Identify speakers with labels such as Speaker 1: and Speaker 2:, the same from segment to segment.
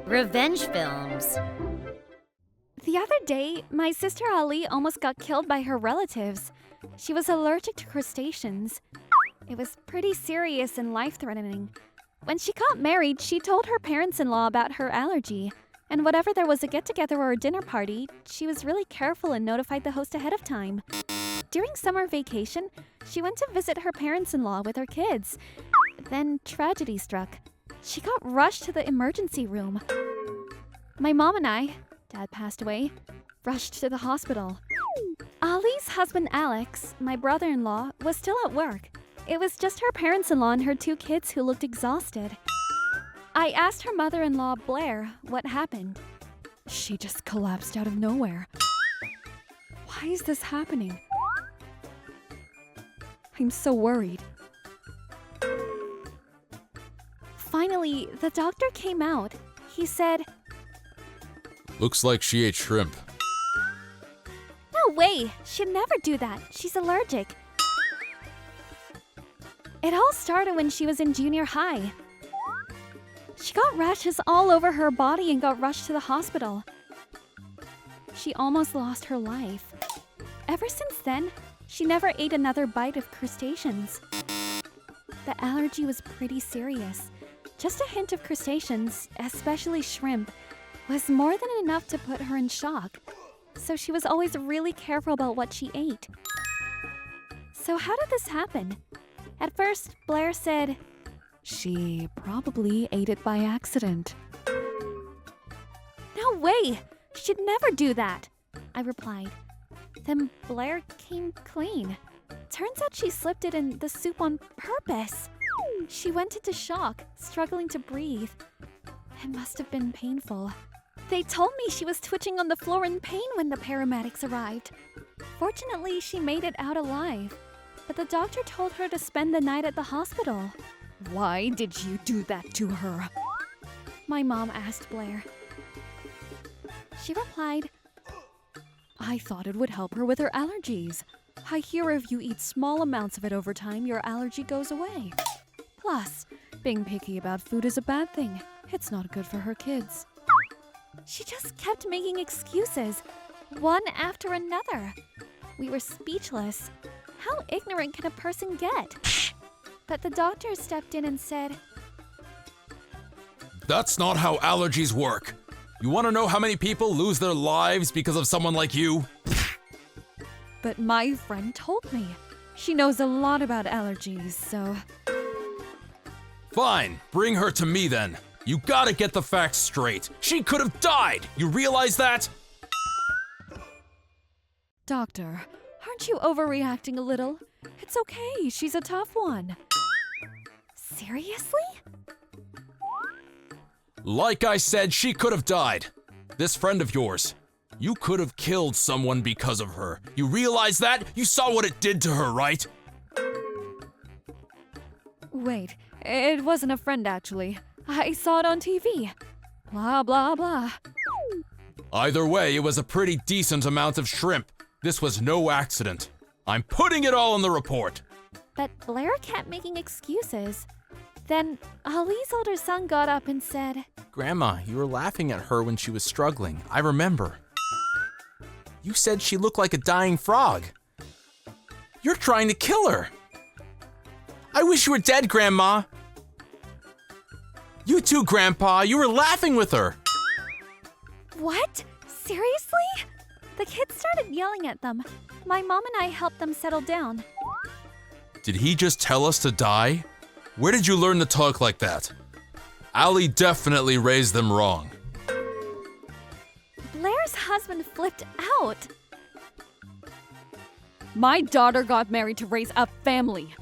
Speaker 1: Revenge films.
Speaker 2: The other day, my sister Ali almost got killed by her relatives. She was allergic to crustaceans. It was pretty serious and life-threatening. When she got married, she told her parents-in-law about her allergy. And whenever there was a get-together or a dinner party, she was really careful and notified the host ahead of time. During summer vacation, she went to visit her parents-in-law with her kids. Then tragedy struck. She got rushed to the emergency room. My mom and I, Dad passed away, rushed to the hospital. Ali's husband Alex, my brother-in-law, was still at work. It was just her parents-in-law and her 2 kids who looked exhausted. I asked her mother-in-law, Blair, what happened. She just collapsed out of nowhere. Why is this happening? I'm so worried. Finally, the doctor came out. He said,
Speaker 3: "Looks like she ate shrimp."
Speaker 2: "No way! She'd never do that. She's allergic." It all started when she was in junior high. She got rashes all over her body and got rushed to the hospital. She almost lost her life. Ever since then, she never ate another bite of crustaceans. The allergy was pretty serious. Just a hint of crustaceans, especially shrimp, was more than enough to put her in shock. So she was always really careful about what she ate. So how did this happen? At first, Blair said, "She probably ate it by accident." "No way! She'd never do that," I replied. Then Blair came clean. Turns out she slipped it in the soup on purpose. She went into shock, struggling to breathe. It must have been painful. They told me she was twitching on the floor in pain when the paramedics arrived. Fortunately, she made it out alive, but the doctor told her to spend the night at the hospital. "Why did you do that to her?" my mom asked Blair. She replied, "I thought it would help her with her allergies. I hear if you eat small amounts of it over time, your allergy goes away. Plus, being picky about food is a bad thing. It's not good for her kids." She just kept making excuses, one after another. We were speechless. How ignorant can a person get? But the doctor stepped in and said,
Speaker 3: That's not how allergies work. You want to know how many people lose their lives because of someone like you?
Speaker 2: "But my friend told me. She knows a lot about allergies, so..."
Speaker 3: Fine, bring her to me then. You gotta get the facts straight. She could have died. You realize that?
Speaker 2: "Doctor, aren't you overreacting a little? It's okay, she's a tough one." "Seriously?"
Speaker 3: Like I said, she could have died. This friend of yours, you could have killed someone because of her. You realize that? You saw what it did to her, right?
Speaker 2: Wait, it wasn't a friend actually. I saw it on TV. Blah, blah, blah.
Speaker 3: Either way, it was a pretty decent amount of shrimp. This was no accident. I'm putting it all in the report.
Speaker 2: But Blair kept making excuses. Then Ali's older son got up and said,
Speaker 4: "Grandma, you were laughing at her when she was struggling. I remember. You said she looked like a dying frog. You're trying to kill her. I wish you were dead, Grandma. You too, Grandpa. You were laughing with her."
Speaker 2: "What? Seriously?" The kids started yelling at them. My mom and I helped them settle down.
Speaker 3: Did he just tell us to die? Where did you learn to talk like that? Ali definitely raised them wrong.
Speaker 2: Blair's husband flipped out. "My daughter got married to raise a family.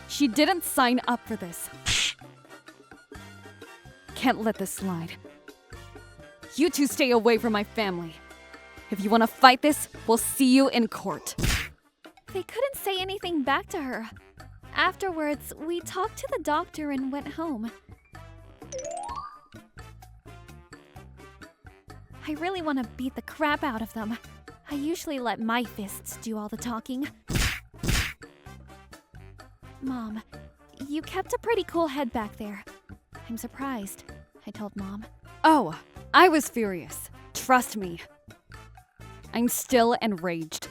Speaker 2: She didn't sign up for this. Can't let this slide. You two stay away from my family. If you want to fight this, we'll see you in court." They couldn't say anything back to her. Afterwards, we talked to the doctor and went home. I really want to beat the crap out of them. I usually let my fists do all the talking. Mom, you kept a pretty cool head back there. I'm surprised, I told Mom.
Speaker 1: Oh, I was furious. Trust me. I'm still enraged.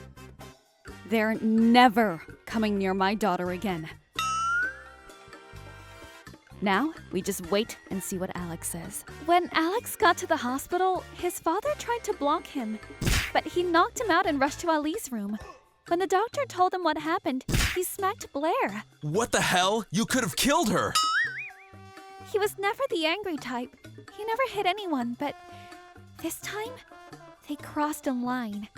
Speaker 1: They're never coming near my daughter again. Now, we just wait and see what Alex says.
Speaker 2: When Alex got to the hospital, his father tried to block him, but he knocked him out and rushed to Ali's room. When the doctor told him what happened, he smacked Blair.
Speaker 3: What the hell? You could have killed her!
Speaker 2: He was never the angry type. He never hit anyone, but this time, they crossed a line.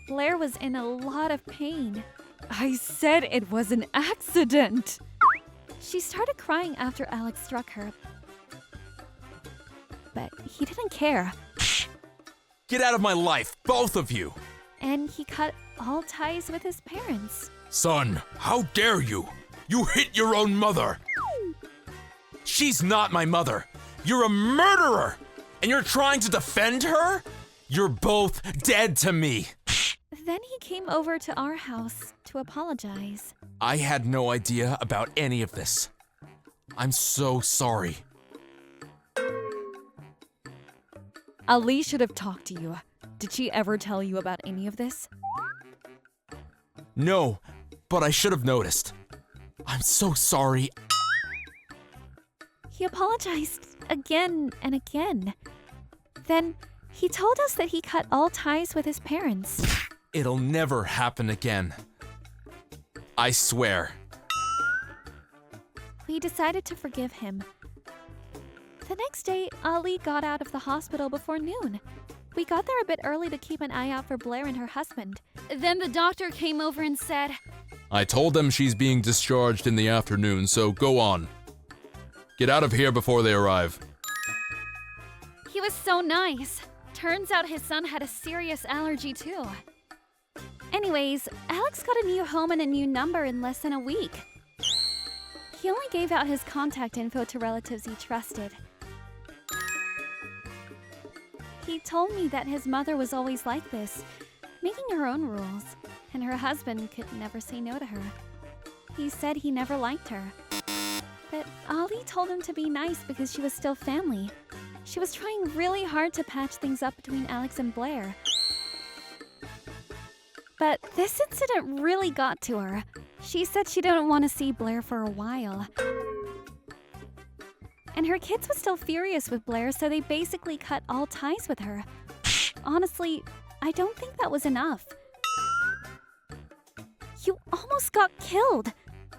Speaker 2: Blair was in a lot of pain.
Speaker 1: I said it was an accident.
Speaker 2: She started crying after Alex struck her, but he didn't care,
Speaker 3: Get out of my life, both of you!
Speaker 2: and he cut all ties with his parents.
Speaker 3: Son, how dare you? You hit your own mother! She's not my mother! You're a murderer! And you're trying to defend her? You're both dead to me!
Speaker 2: Then he came over to our house to apologize.
Speaker 3: I had no idea about any of this. I'm so sorry.
Speaker 1: Ali should have talked to you. Did she ever tell you about any of this?
Speaker 3: No, but I should have noticed. I'm so sorry.
Speaker 2: He apologized again and again. Then he told us that he cut all ties with his parents.
Speaker 3: It'll never happen again. I swear.
Speaker 2: We decided to forgive him. The next day, Ali got out of the hospital before noon. We got there a bit early to keep an eye out for Blair and her husband. Then the doctor came over and said,
Speaker 3: I told them she's being discharged in the afternoon, so go on. Get out of here before they arrive.
Speaker 2: He was so nice. Turns out his son had a serious allergy too. Anyways, Alex got a new home and a new number in less than a week. He only gave out his contact info to relatives he trusted. He told me that his mother was always like this, making her own rules, and her husband could never say no to her. He said he never liked her. But Ali told him to be nice because she was still family. She was trying really hard to patch things up between Alex and Blair. But this incident really got to her. She said she didn't want to see Blair for a while. And her kids were still furious with Blair, so they basically cut all ties with her. Honestly, I don't think that was enough. You almost got killed.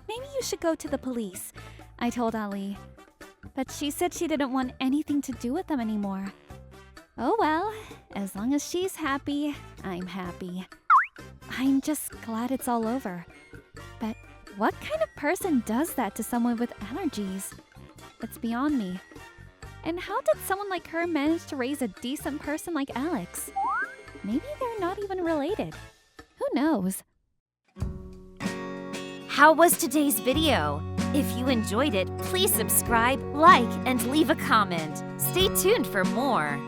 Speaker 2: Maybe you should go to the police, I told Ali. But she said she didn't want anything to do with them anymore. Oh well, as long as she's happy, I'm happy. I'm just glad it's all over. But what kind of person does that to someone with allergies? It's beyond me. And how did someone like her manage to raise a decent person like Alex? Maybe they're not even related. Who knows?
Speaker 5: How was today's video? If you enjoyed it, please subscribe, like, and leave a comment. Stay tuned for more.